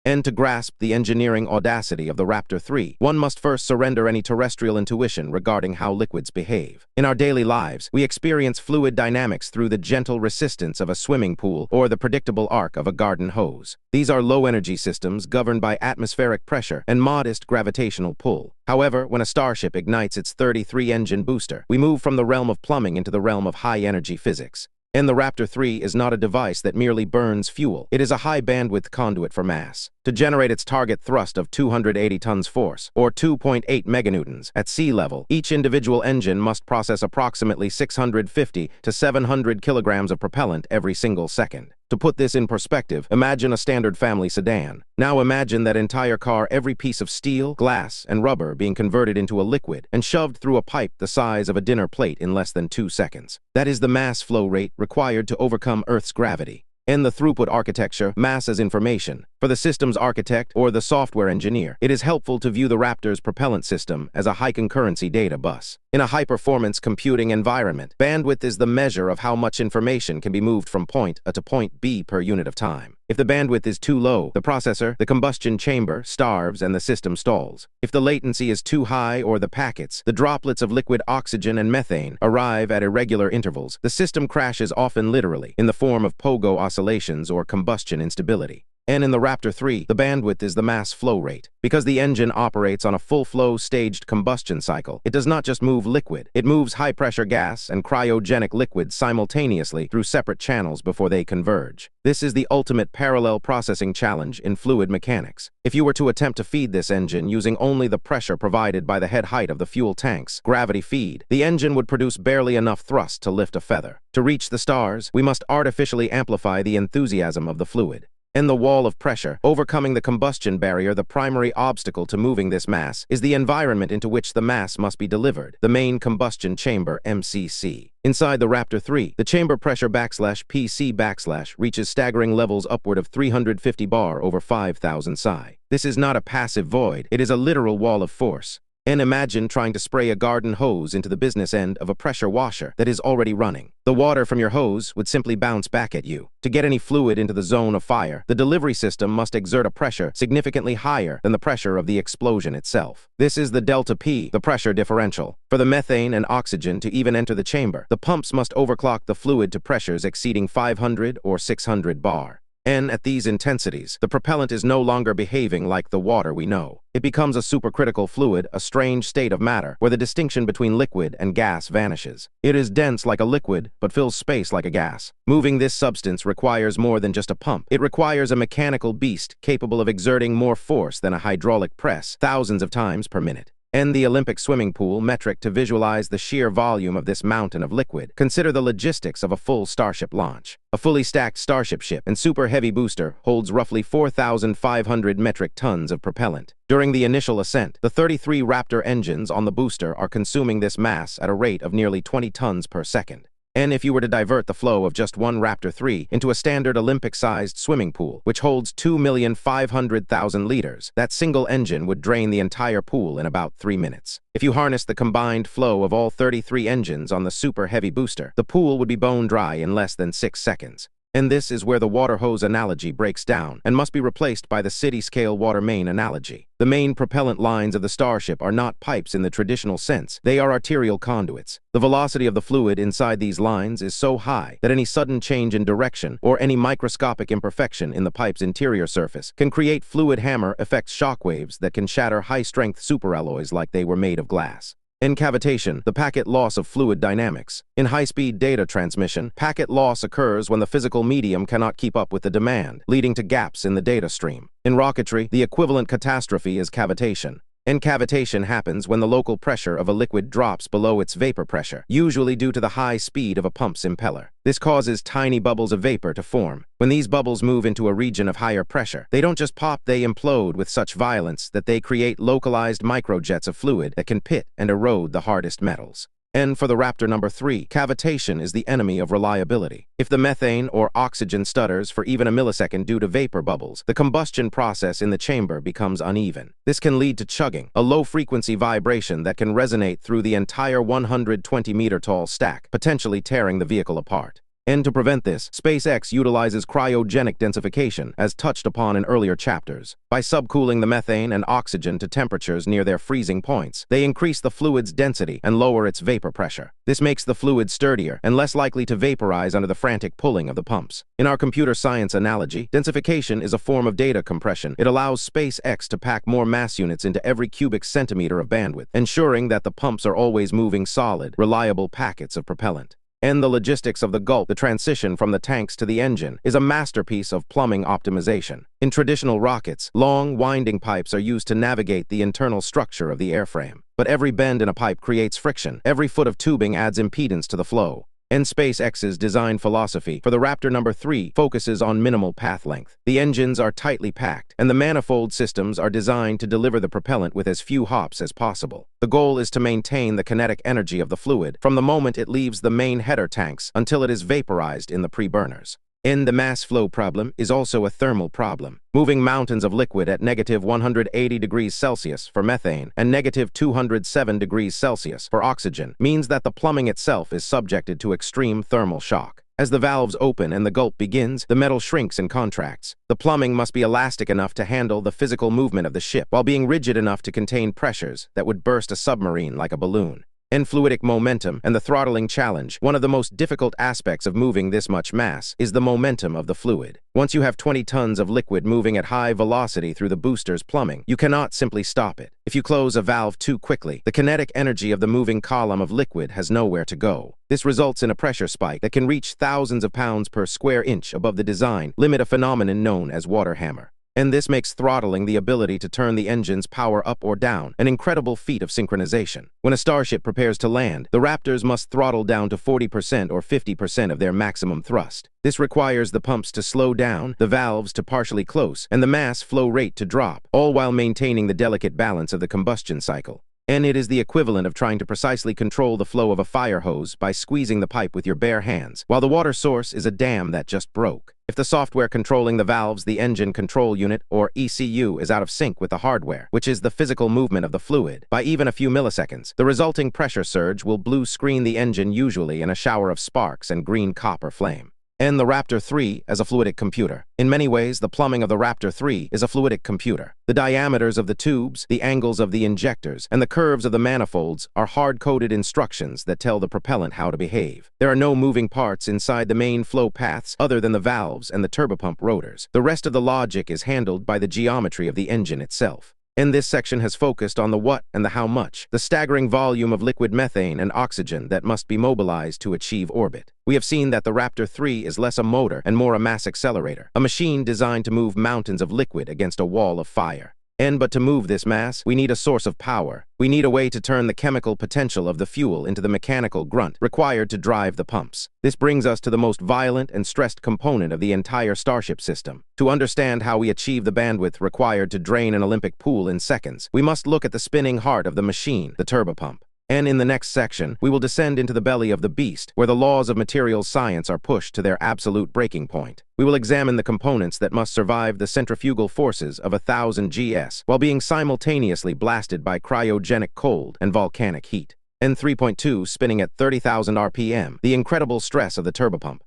And to grasp the engineering audacity of the Raptor 3, one must first surrender any terrestrial intuition regarding how liquids behave. In our daily lives, we experience fluid dynamics through the gentle resistance of a swimming pool or the predictable arc of a garden hose. These are low-energy systems governed by atmospheric pressure and modest gravitational pull. However, when a starship ignites its 33-engine booster, we move from the realm of plumbing into the realm of high-energy physics. And the Raptor 3 is not a device that merely burns fuel. It is a high-bandwidth conduit for mass. To generate its target thrust of 280 tons force, or 2.8 meganewtons, at sea level, each individual engine must process approximately 650 to 700 kilograms of propellant every single second. To put this in perspective, imagine a standard family sedan. Now imagine that entire car, every piece of steel, glass, and rubber being converted into a liquid and shoved through a pipe the size of a dinner plate in less than 2 seconds. That is the mass flow rate required to overcome Earth's gravity. In the throughput architecture, mass as information. For the system's architect or the software engineer, it is helpful to view the Raptor's propellant system as a high-concurrency data bus. In a high-performance computing environment, bandwidth is the measure of how much information can be moved from point A to point B per unit of time. If the bandwidth is too low, the processor, the combustion chamber, starves and the system stalls. If the latency is too high or the packets, the droplets of liquid oxygen and methane, arrive at irregular intervals, the system crashes, often literally, in the form of pogo oscillations or combustion instability. And in the Raptor 3, the bandwidth is the mass flow rate. Because the engine operates on a full-flow staged combustion cycle, it does not just move liquid, it moves high-pressure gas and cryogenic liquid simultaneously through separate channels before they converge. This is the ultimate parallel processing challenge in fluid mechanics. If you were to attempt to feed this engine using only the pressure provided by the head height of the fuel tank's gravity feed, the engine would produce barely enough thrust to lift a feather. To reach the stars, we must artificially amplify the enthusiasm of the fluid. In the wall of pressure, overcoming the combustion barrier, the primary obstacle to moving this mass is the environment into which the mass must be delivered, the main combustion chamber, MCC. Inside the Raptor 3, the chamber pressure /PC/ reaches staggering levels upward of 350 bar over 5,000 psi. This is not a passive void, it is a literal wall of force. And imagine trying to spray a garden hose into the business end of a pressure washer that is already running. The water from your hose would simply bounce back at you. To get any fluid into the zone of fire, the delivery system must exert a pressure significantly higher than the pressure of the explosion itself. This is the delta P, the pressure differential. For the methane and oxygen to even enter the chamber, the pumps must overclock the fluid to pressures exceeding 500 or 600 bar. And at these intensities, the propellant is no longer behaving like the water we know. It becomes a supercritical fluid, a strange state of matter, where the distinction between liquid and gas vanishes. It is dense like a liquid, but fills space like a gas. Moving this substance requires more than just a pump. It requires a mechanical beast capable of exerting more force than a hydraulic press, thousands of times per minute. And the Olympic swimming pool metric to visualize the sheer volume of this mountain of liquid. Consider the logistics of a full Starship launch. A fully stacked Starship ship and super heavy booster holds roughly 4,500 metric tons of propellant. During the initial ascent, the 33 Raptor engines on the booster are consuming this mass at a rate of nearly 20 tons per second. And if you were to divert the flow of just one Raptor 3 into a standard Olympic-sized swimming pool, which holds 2,500,000 liters, that single engine would drain the entire pool in about 3 minutes. If you harnessed the combined flow of all 33 engines on the super heavy booster, the pool would be bone dry in less than 6 seconds. And this is where the water hose analogy breaks down and must be replaced by the city-scale water main analogy. The main propellant lines of the Starship are not pipes in the traditional sense. They are arterial conduits. The velocity of the fluid inside these lines is so high that any sudden change in direction or any microscopic imperfection in the pipe's interior surface can create fluid hammer effect shockwaves that can shatter high-strength superalloys like they were made of glass. In cavitation, the packet loss of fluid dynamics. In high-speed data transmission, packet loss occurs when the physical medium cannot keep up with the demand, leading to gaps in the data stream. In rocketry, the equivalent catastrophe is cavitation. And cavitation happens when the local pressure of a liquid drops below its vapor pressure, usually due to the high speed of a pump's impeller. This causes tiny bubbles of vapor to form. When these bubbles move into a region of higher pressure, they don't just pop, they implode with such violence that they create localized microjets of fluid that can pit and erode the hardest metals. And for the Raptor number 3, cavitation is the enemy of reliability. If the methane or oxygen stutters for even a millisecond due to vapor bubbles, the combustion process in the chamber becomes uneven. This can lead to chugging, a low-frequency vibration that can resonate through the entire 120-meter-tall stack, potentially tearing the vehicle apart. And to prevent this, SpaceX utilizes cryogenic densification, as touched upon in earlier chapters. By subcooling the methane and oxygen to temperatures near their freezing points, they increase the fluid's density and lower its vapor pressure. This makes the fluid sturdier and less likely to vaporize under the frantic pulling of the pumps. In our computer science analogy, densification is a form of data compression. It allows SpaceX to pack more mass units into every cubic centimeter of bandwidth, ensuring that the pumps are always moving solid, reliable packets of propellant. And the logistics of the gulp, the transition from the tanks to the engine, is a masterpiece of plumbing optimization. In traditional rockets, long, winding pipes are used to navigate the internal structure of the airframe. But every bend in a pipe creates friction. Every foot of tubing adds impedance to the flow. And SpaceX's design philosophy for the Raptor No. 3 focuses on minimal path length. The engines are tightly packed, and the manifold systems are designed to deliver the propellant with as few hops as possible. The goal is to maintain the kinetic energy of the fluid from the moment it leaves the main header tanks until it is vaporized in the pre-burners. And the mass flow problem is also a thermal problem. Moving mountains of liquid at -180 degrees Celsius for methane and -207 degrees Celsius for oxygen means that the plumbing itself is subjected to extreme thermal shock. As the valves open and the gulp begins, the metal shrinks and contracts. The plumbing must be elastic enough to handle the physical movement of the ship, while being rigid enough to contain pressures that would burst a submarine like a balloon. In fluidic momentum and the throttling challenge, one of the most difficult aspects of moving this much mass is the momentum of the fluid. Once you have 20 tons of liquid moving at high velocity through the booster's plumbing, you cannot simply stop it. If you close a valve too quickly, the kinetic energy of the moving column of liquid has nowhere to go. This results in a pressure spike that can reach thousands of pounds per square inch above the design limit, a phenomenon known as water hammer. And this makes throttling, the ability to turn the engine's power up or down, an incredible feat of synchronization. When a starship prepares to land, the Raptors must throttle down to 40% or 50% of their maximum thrust. This requires the pumps to slow down, the valves to partially close, and the mass flow rate to drop, all while maintaining the delicate balance of the combustion cycle. And it is the equivalent of trying to precisely control the flow of a fire hose by squeezing the pipe with your bare hands, while the water source is a dam that just broke. If the software controlling the valves, the engine control unit, or ECU, is out of sync with the hardware, which is the physical movement of the fluid, by even a few milliseconds, the resulting pressure surge will blue screen the engine, usually in a shower of sparks and green copper flame. And the Raptor 3 as a fluidic computer. In many ways, the plumbing of the Raptor 3 is a fluidic computer. The diameters of the tubes, the angles of the injectors, and the curves of the manifolds are hard-coded instructions that tell the propellant how to behave. There are no moving parts inside the main flow paths other than the valves and the turbopump rotors. The rest of the logic is handled by the geometry of the engine itself. And this section has focused on the what and the how much, the staggering volume of liquid methane and oxygen that must be mobilized to achieve orbit. We have seen that the Raptor 3 is less a motor and more a mass accelerator, a machine designed to move mountains of liquid against a wall of fire. But to move this mass, we need a source of power. We need a way to turn the chemical potential of the fuel into the mechanical grunt required to drive the pumps. This brings us to the most violent and stressed component of the entire Starship system. To understand how we achieve the bandwidth required to drain an Olympic pool in seconds, we must look at the spinning heart of the machine, the turbopump. And in the next section, we will descend into the belly of the beast, where the laws of materials science are pushed to their absolute breaking point. We will examine the components that must survive the centrifugal forces of 1,000 GS, while being simultaneously blasted by cryogenic cold and volcanic heat. And 3.2 spinning at 30,000 RPM, the incredible stress of the turbopump.